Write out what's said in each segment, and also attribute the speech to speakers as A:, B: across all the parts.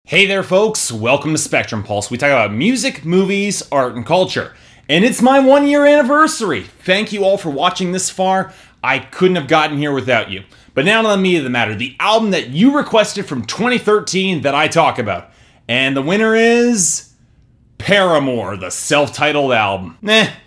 A: Hey there folks, welcome to Spectrum Pulse. We talk about music, movies, art, and culture. And it's my 1-year anniversary. Thank you all for watching this far. I couldn't have gotten here without you. But now to the meat of the matter, the album that you requested from 2013 that I talk about. And the winner is Paramore, the self-titled album.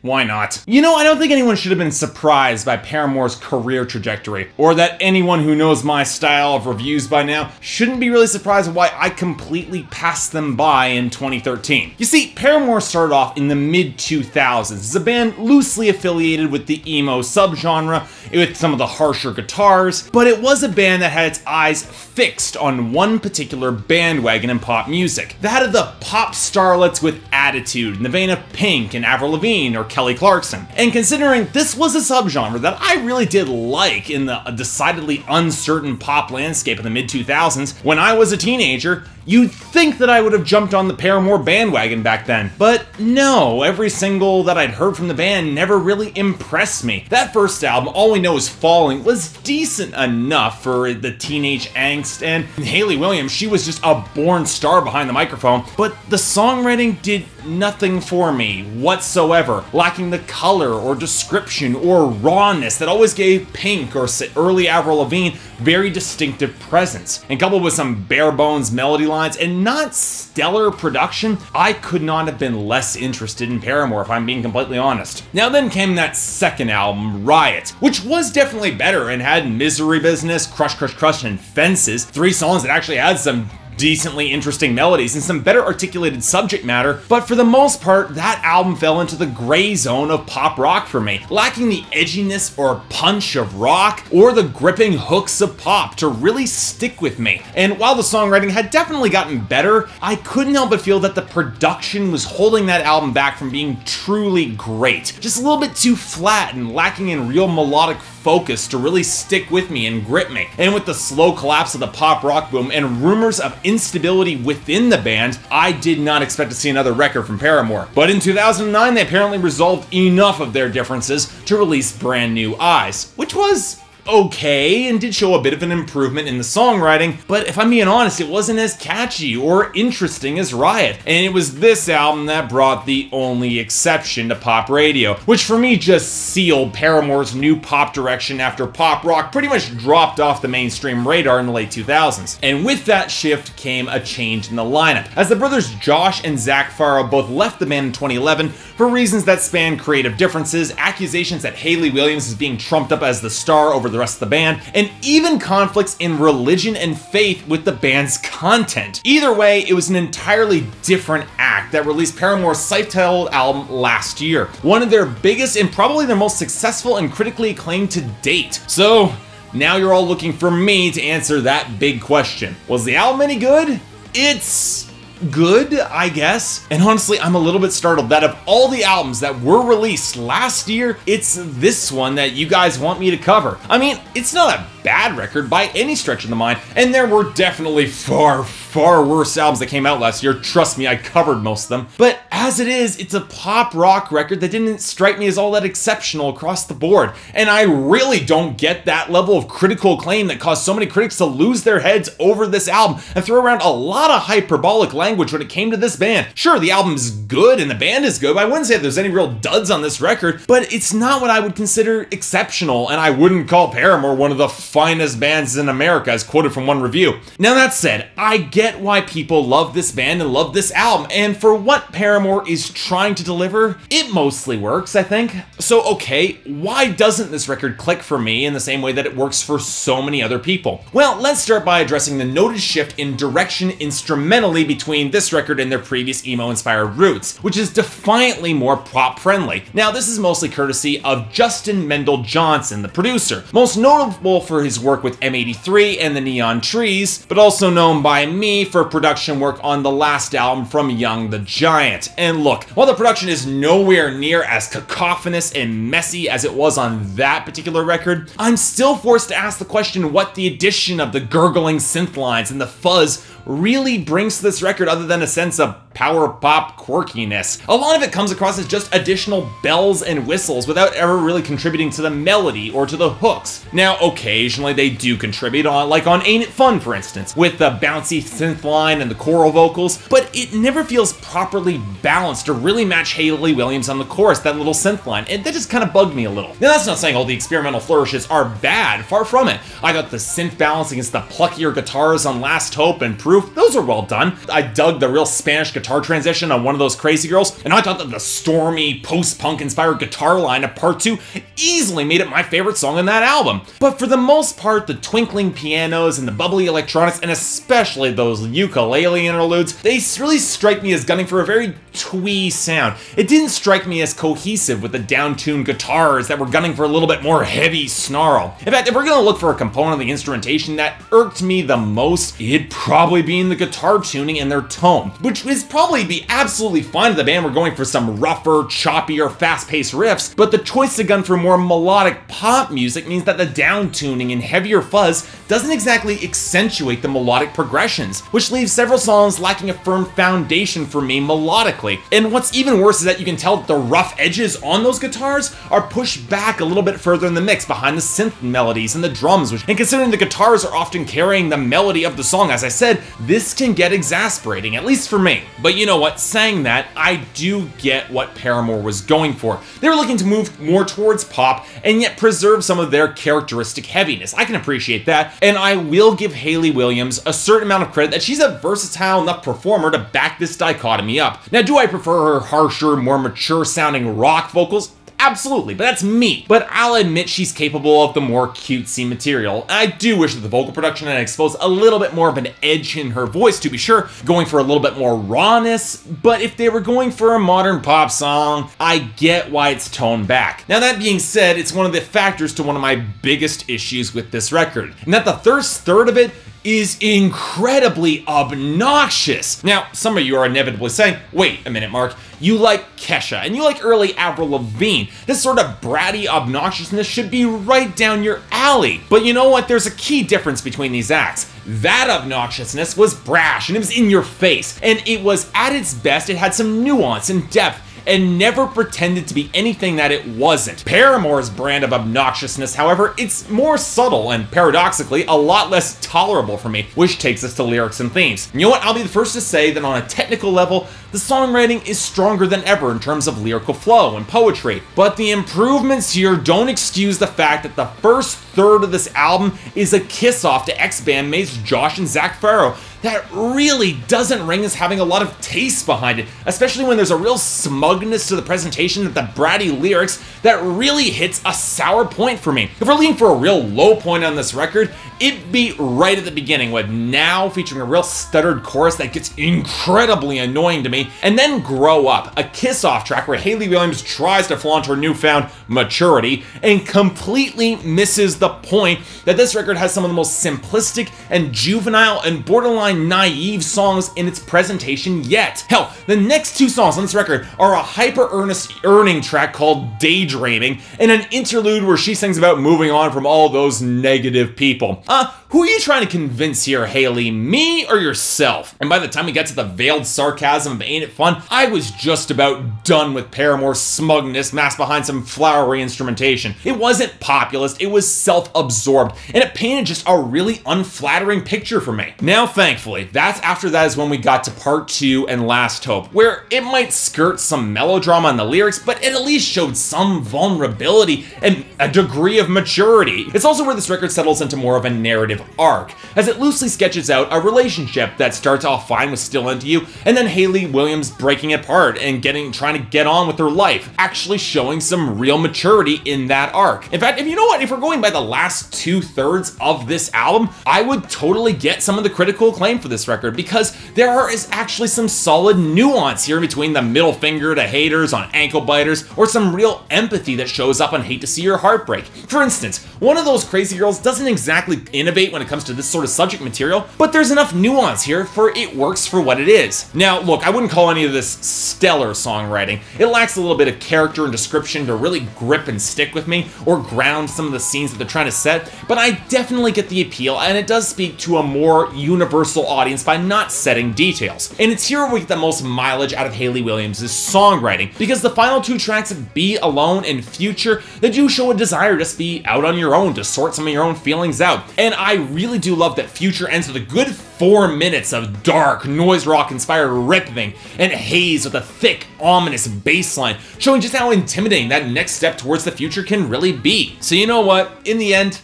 A: Why not? You know, I don't think anyone should have been surprised by Paramore's career trajectory, or that anyone who knows my style of reviews by now shouldn't be really surprised why I completely passed them by in 2013. You see, Paramore started off in the mid-2000s as a band loosely affiliated with the emo subgenre, with some of the harsher guitars, but it was a band that had its eyes fixed on one particular bandwagon in pop music. That of the pop starlets with attitude, in the vein of Pink and Avril Lavigne or Kelly Clarkson. And considering this was a subgenre that I really did like in the decidedly uncertain pop landscape of the mid-2000s, when I was a teenager, you'd think that I would have jumped on the Paramore bandwagon back then. But no, every single that I'd heard from the band never really impressed me. That first album, All We Know Is Falling, was decent enough for the teenage angst, and Hayley Williams, she was just a born star behind the microphone, but the songwriting did nothing for me whatsoever, lacking the color or description or rawness that always gave Pink or early Avril Lavigne very distinctive presence. And coupled with some bare bones melody lines and not stellar production, I could not have been less interested in Paramore, if I'm being completely honest. Now then came that second album, Riot, which was definitely better and had Misery Business, Crush Crush Crush, and Fences, 3 songs that actually had some decently interesting melodies and some better articulated subject matter, but for the most part, that album fell into the gray zone of pop rock for me, lacking the edginess or punch of rock or the gripping hooks of pop to really stick with me. And while the songwriting had definitely gotten better, I couldn't help but feel that the production was holding that album back from being truly great. Just a little bit too flat and lacking in real melodic focus to really stick with me and grip me. And with the slow collapse of the pop rock boom and rumors of instability within the band, I did not expect to see another record from Paramore. But in 2009, they apparently resolved enough of their differences to release Brand New Eyes, which was okay and did show a bit of an improvement in the songwriting, but if I'm being honest, it wasn't as catchy or interesting as Riot. And it was this album that brought the only exception to pop radio, which for me just sealed Paramore's new pop direction after pop rock pretty much dropped off the mainstream radar in the late 2000s. And with that shift came a change in the lineup, as the brothers Josh and Zach Farah both left the band in 2011 for reasons that span creative differences, accusations that Hayley Williams is being trumped up as the star over the rest of the band, and even conflicts in religion and faith with the band's content. Either way, it was an entirely different act that released Paramore's self-titled album last year, one of their biggest and probably their most successful and critically acclaimed to date. So now you're all looking for me to answer that big question. Was the album any good? It's good, I guess. And honestly, I'm a little bit startled that of all the albums that were released last year, it's this one that you guys want me to cover. I mean, it's not a bad record by any stretch of the mind, and there were definitely far worse albums that came out last year. Trust me, I covered most of them. But as it is, it's a pop rock record that didn't strike me as all that exceptional across the board. And I really don't get that level of critical acclaim that caused so many critics to lose their heads over this album and throw around a lot of hyperbolic language when it came to this band. Sure, the album's good and the band is good, but I wouldn't say there's any real duds on this record, but it's not what I would consider exceptional, and I wouldn't call Paramore one of the finest bands in America, as quoted from one review. Now that said, I get why people love this band and love this album, and for what Paramore is trying to deliver, it mostly works, I think. So okay, why doesn't this record click for me in the same way that it works for so many other people? Well, let's start by addressing the noted shift in direction instrumentally between this record and their previous emo-inspired roots, which is defiantly more pop-friendly. Now, this is mostly courtesy of Justin Mendel Johnson, the producer, most notable for his work with M83 and the Neon Trees, but also known by me for production work on the last album from Young the Giant. And look, while the production is nowhere near as cacophonous and messy as it was on that particular record, I'm still forced to ask the question what the addition of the gurgling synth lines and the fuzz really brings to this record other than a sense of power pop quirkiness. A lot of it comes across as just additional bells and whistles without ever really contributing to the melody or to the hooks. Now, occasionally they do contribute, like on Ain't It Fun, for instance, with the bouncy synth line and the choral vocals, but it never feels properly balanced to really match Hayley Williams on the chorus, that little synth line, and that just kind of bugged me a little. Now, that's not saying all the experimental flourishes are bad, far from it. I got the synth balance against the pluckier guitars on Last Hope and Proof, those are well done. I dug the real Spanish guitar transition on One of Those Crazy Girls, and I thought that the stormy, post-punk inspired guitar line of Part 2 easily made it my favorite song on that album. But for the most part, the twinkling pianos and the bubbly electronics, and especially those ukulele interludes, they really strike me as gunning for a very twee sound. It didn't strike me as cohesive with the down-tuned guitars that were gunning for a little bit more heavy snarl. In fact, if we're gonna look for a component of the instrumentation that irked me the most, it'd probably be in the guitar tuning and their tone, which is probably be absolutely fine if the band were going for some rougher, choppier, fast-paced riffs, but the choice to gun for more melodic pop music means that the down tuning and heavier fuzz doesn't exactly accentuate the melodic progressions, which leaves several songs lacking a firm foundation for me melodically. And what's even worse is that you can tell that the rough edges on those guitars are pushed back a little bit further in the mix behind the synth melodies and the drums, and considering the guitars are often carrying the melody of the song, as I said, this can get exasperating, at least for me. But you know what, saying that, I do get what Paramore was going for. They were looking to move more towards pop and yet preserve some of their characteristic heaviness. I can appreciate that, and I will give Hayley Williams a certain amount of credit that she's a versatile enough performer to back this dichotomy up. Now, do I prefer her harsher, more mature sounding rock vocals? Absolutely, but that's me. But I'll admit she's capable of the more cutesy material. I do wish that the vocal production had exposed a little bit more of an edge in her voice, to be sure, going for a little bit more rawness, but if they were going for a modern pop song, I get why it's toned back. Now, that being said, it's one of the factors to one of my biggest issues with this record, and that the first third of it is incredibly obnoxious. Now, some of you are inevitably saying, wait a minute, Mark, you like Kesha, and you like early Avril Lavigne. This sort of bratty obnoxiousness should be right down your alley. But you know what? There's a key difference between these acts. That obnoxiousness was brash, and it was in your face, and it was at its best, it had some nuance and depth, and never pretended to be anything that it wasn't. Paramore's brand of obnoxiousness, however, it's more subtle and paradoxically a lot less tolerable for me, which takes us to lyrics and themes. You know what? I'll be the first to say that on a technical level, the songwriting is stronger than ever in terms of lyrical flow and poetry, but the improvements here don't excuse the fact that the first third of this album is a kiss-off to ex-bandmates Josh and Zach Farrow that really doesn't ring as having a lot of taste behind it, especially when there's a real smugness to the presentation that the bratty lyrics that really hits a sour point for me. If we're looking for a real low point on this record, it'd be right at the beginning, with Now featuring a real stuttered chorus that gets incredibly annoying to me, and then Grow Up, a kiss-off track where Hayley Williams tries to flaunt her newfound maturity and completely misses the point that this record has some of the most simplistic and juvenile and borderline naive songs in its presentation yet. Hell, the next two songs on this record are a hyper-earnest earning track called Daydreaming and an interlude where she sings about moving on from all those negative people. Who are you trying to convince here, Hayley? Me or yourself? And by the time we get to the veiled sarcasm of Ain't It Fun, I was just about done with Paramore's smugness masked behind some flowery instrumentation. It wasn't populist, it was self-absorbed, and it painted just a really unflattering picture for me. Now, thankfully, after that is when we got to Part 2 and Last Hope, where it might skirt some melodrama in the lyrics, but it at least showed some vulnerability and a degree of maturity. It's also where this record settles into more of a narrative arc, as it loosely sketches out a relationship that starts off fine with Still Into You, and then Hayley Williams breaking apart and trying to get on with her life, actually showing some real maturity in that arc. In fact, if we're going by the last 2/3 of this album, I would totally get some of the critical acclaim for this record, because there is actually some solid nuance here between the middle finger to haters on Ankle Biters, or some real empathy that shows up on Hate to See Your Heart Break. For instance, One of Those Crazy Girls doesn't exactly innovate when it comes to this sort of subject material, but there's enough nuance here for it works for what it is. Now, look, I wouldn't call any of this stellar songwriting. It lacks a little bit of character and description to really grip and stick with me, or ground some of the scenes that they're trying to set, but I definitely get the appeal, and it does speak to a more universal audience by not setting details. And it's here where we get the most mileage out of Hayley Williams' songwriting, because the final two tracks of Be Alone and Future, they do show a desire to just be out on your own, to sort some of your own feelings out. And I really do love that Future ends with a good 4 minutes of dark, noise rock inspired ripping and haze with a thick, ominous bass line, showing just how intimidating that next step towards the future can really be. So you know what, in the end,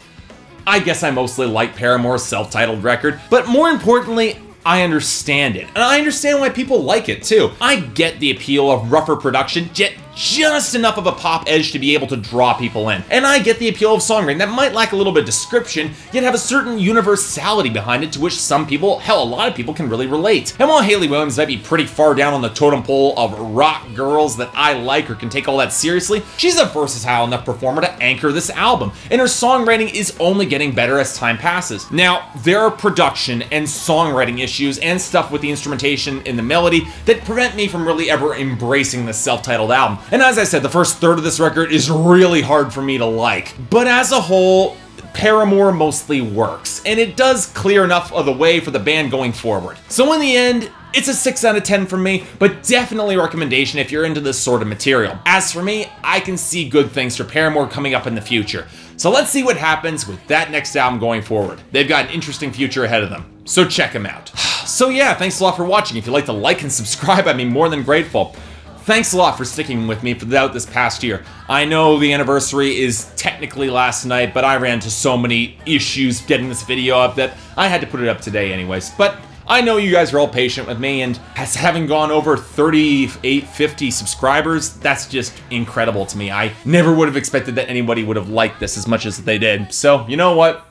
A: I guess I mostly like Paramore's self-titled record, but more importantly, I understand it, and I understand why people like it too. I get the appeal of rougher production, yet just enough of a pop edge to be able to draw people in. And I get the appeal of songwriting that might lack a little bit of description, yet have a certain universality behind it to which some people, hell, a lot of people can really relate. And while Hayley Williams might be pretty far down on the totem pole of rock girls that I like or can take all that seriously, she's a versatile enough performer to anchor this album, and her songwriting is only getting better as time passes. Now, there are production and songwriting issues and stuff with the instrumentation and the melody that prevent me from really ever embracing this self-titled album. And as I said, the first third of this record is really hard for me to like. But as a whole, Paramore mostly works, and it does clear enough of the way for the band going forward. So in the end, it's a 6 out of 10 from me, but definitely a recommendation if you're into this sort of material. As for me, I can see good things for Paramore coming up in the future. So let's see what happens with that next album going forward. They've got an interesting future ahead of them, so check them out. So yeah, thanks a lot for watching. If you'd like to like and subscribe, I'd be more than grateful. Thanks a lot for sticking with me throughout this past year. I know the anniversary is technically last night, but I ran into so many issues getting this video up that I had to put it up today anyways. But I know you guys are all patient with me, and as having gone over 3850 subscribers, that's just incredible to me. I never would have expected that anybody would have liked this as much as they did. So, you know what?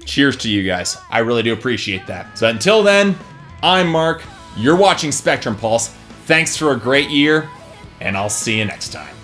A: Cheers to you guys. I really do appreciate that. So until then, I'm Mark. You're watching Spectrum Pulse. Thanks for a great year, and I'll see you next time.